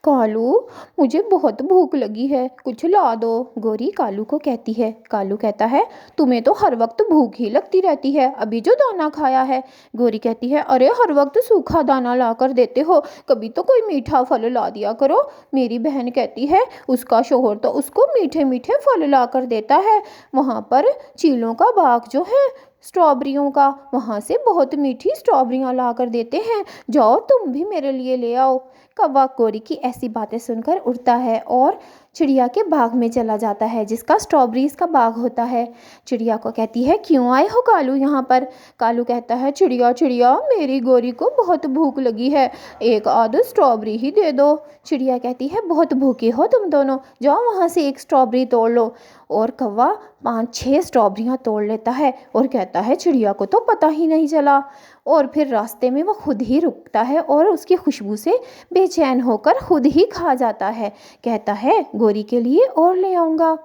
کالو مجھے بہت بھوک لگی ہے، کچھ لا دو، گوری کالو کو کہتی ہے۔ کالو کہتا ہے تمہیں تو ہر وقت بھوک ہی لگتی رہتی ہے، ابھی جو دانہ کھایا ہے۔ گوری کہتی ہے ارے ہر وقت سوکھا دانہ لا کر دیتے ہو، کبھی تو کوئی میٹھا پھل لا دیا کرو۔ میری بہن کہتی ہے اس کا شوہر تو اس کو میٹھے میٹھے پھل لا کر دیتا ہے، وہاں پر چیلوں کا باغ جو ہے اسٹرابریوں کا، وہاں سے بہت میٹھی اسٹرابریاں لا کر دیتے ہیں، جاؤ تم بھی میرے لیے لے آؤ۔ کوا گوری کی ایسی باتیں سن کر اڑتا ہے اور چڑیا کے باغ میں چلا جاتا ہے جس کا اسٹرابریز کا باغ ہوتا ہے۔ چڑیا کو کہتی ہے کیوں آئے ہو کالو یہاں پر؟ کالو کہتا ہے چڑیا چڑیا میری گوری کو بہت بھوک لگی ہے، ایک آدھ اسٹرابری ہی دے دو۔ چڑیا کہتی ہے بہت بھوکے ہو تم دونوں، جاؤ وہاں سے ایک اسٹرابری توڑ لو۔ اور کوا 5-6 اسٹرابریاں توڑ لیتا ہے اور کہتا ہے چڑیا کو تو پتہ ہی نہیں چلا۔ اور پھر راستے میں وہ خود ہی رکتا ہے اور اس کی خوشبو سے بے چین ہو کر خود ہی کھا جاتا ہے، کہتا ہے گوری کے لیے اور لے آؤں گا۔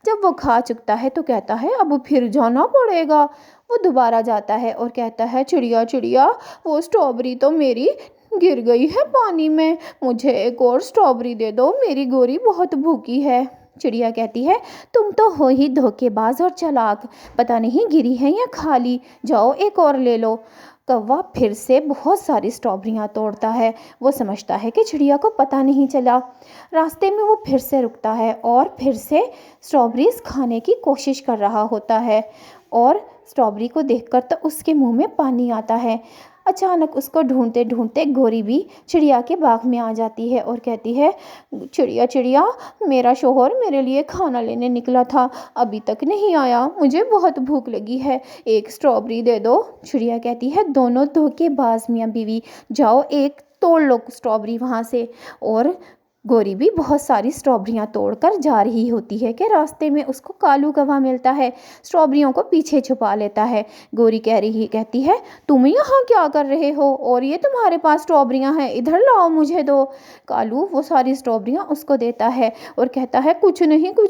جب وہ کھا چکتا ہے تو کہتا ہے اب پھر جانا پڑے گا۔ وہ دوبارہ جاتا ہے اور کہتا ہے چڑیا چڑیا وہ اسٹرابری تو میری گر گئی ہے پانی میں، مجھے ایک اور اسٹرابری دے دو، میری گوری بہت بھوکی ہے۔ چڑیا کہتی ہے تم تو ہو ہی دھوکے باز اور چالاک، پتہ نہیں گری ہے یا کھا لی، جاؤ ایک اور لے لو۔ کوا پھر سے بہت ساری اسٹرابریاں توڑتا ہے، وہ سمجھتا ہے کہ چڑیا کو پتہ نہیں چلا۔ راستے میں وہ پھر سے رکتا ہے اور پھر سے اسٹرابریز کھانے کی کوشش کر رہا ہوتا ہے اور اسٹرابری کو دیکھ کر تو اس کے منہ میں پانی آتا ہے۔ اچانک اس کو ڈھونڈتے ڈھونڈتے گوری بھی چڑیا کے باغ میں آ جاتی ہے اور کہتی ہے چڑیا چڑیا میرا شوہر میرے لیے کھانا لینے نکلا تھا، ابھی تک نہیں آیا، مجھے بہت بھوک لگی ہے، ایک اسٹرابری دے دو۔ چڑیا کہتی ہے دونوں دھوکے باز میاں بیوی، جاؤ ایک توڑ لو اسٹرابری وہاں سے۔ اور گوری بھی بہت ساری اسٹرابریاں توڑ کر جا رہی ہوتی ہے کہ راستے میں اس کو کالو کوا ملتا ہے، اسٹرابریوں کو پیچھے چھپا لیتا ہے۔ گوری کہتی ہے تم یہاں کیا کر رہے ہو اور یہ تمہارے پاس اسٹرابریاں ہیں، ادھر لاؤ مجھے دو۔ کالو وہ ساری اسٹرابریاں اس کو دیتا ہے اور کہتا ہے کچھ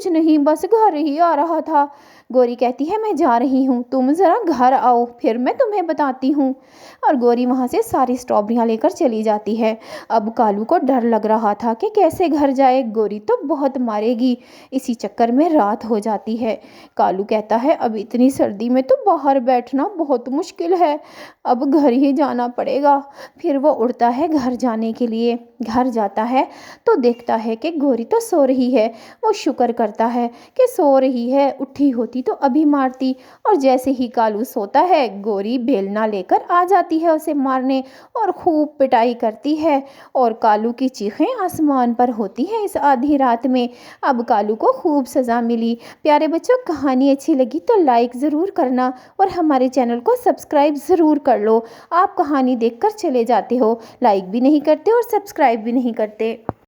نہیں بس گھر ہی آ رہا تھا۔ گوری کہتی ہے میں جا رہی ہوں، تم ذرا گھر آؤ پھر میں تمہیں بتاتی ہوں۔ اور گوری وہاں سے ساری اسٹرابریاں لے کر چلی جاتی ہے۔ اب کالو کو ڈر لگ رہا تھا کہ کیسے گھر جائے، گوری تو بہت مارے گی، اسی چکر میں رات ہو جاتی ہے۔ کالو کہتا ہے اب اتنی سردی میں تو باہر بیٹھنا بہت مشکل ہے، اب گھر ہی جانا پڑے گا۔ پھر وہ اڑتا ہے گھر جانے کے لیے۔ گھر جاتا ہے تو دیکھتا ہے کہ گوری تو سو رہی ہے، وہ شکر کرتا ہے کہ سو رہی ہے، اٹھی ہوتی تو ابھی مارتی۔ اور جیسے ہی کالو سوتا ہے گوری بیلنا لے کر آ جاتی ہے اسے مارنے اور خوب پٹائی کرتی ہے اور کالو کی چیخیں آسمان پر ہوتی ہیں اس آدھی رات میں۔ اب کالو کو خوب سزا ملی۔ پیارے بچوں کہانی اچھی لگی تو لائک ضرور کرنا اور ہمارے چینل کو سبسکرائب ضرور کر لو۔ آپ کہانی دیکھ کر چلے جاتے ہو، لائک بھی نہیں کرتے اور سبسکرائب بھی نہیں کرتے۔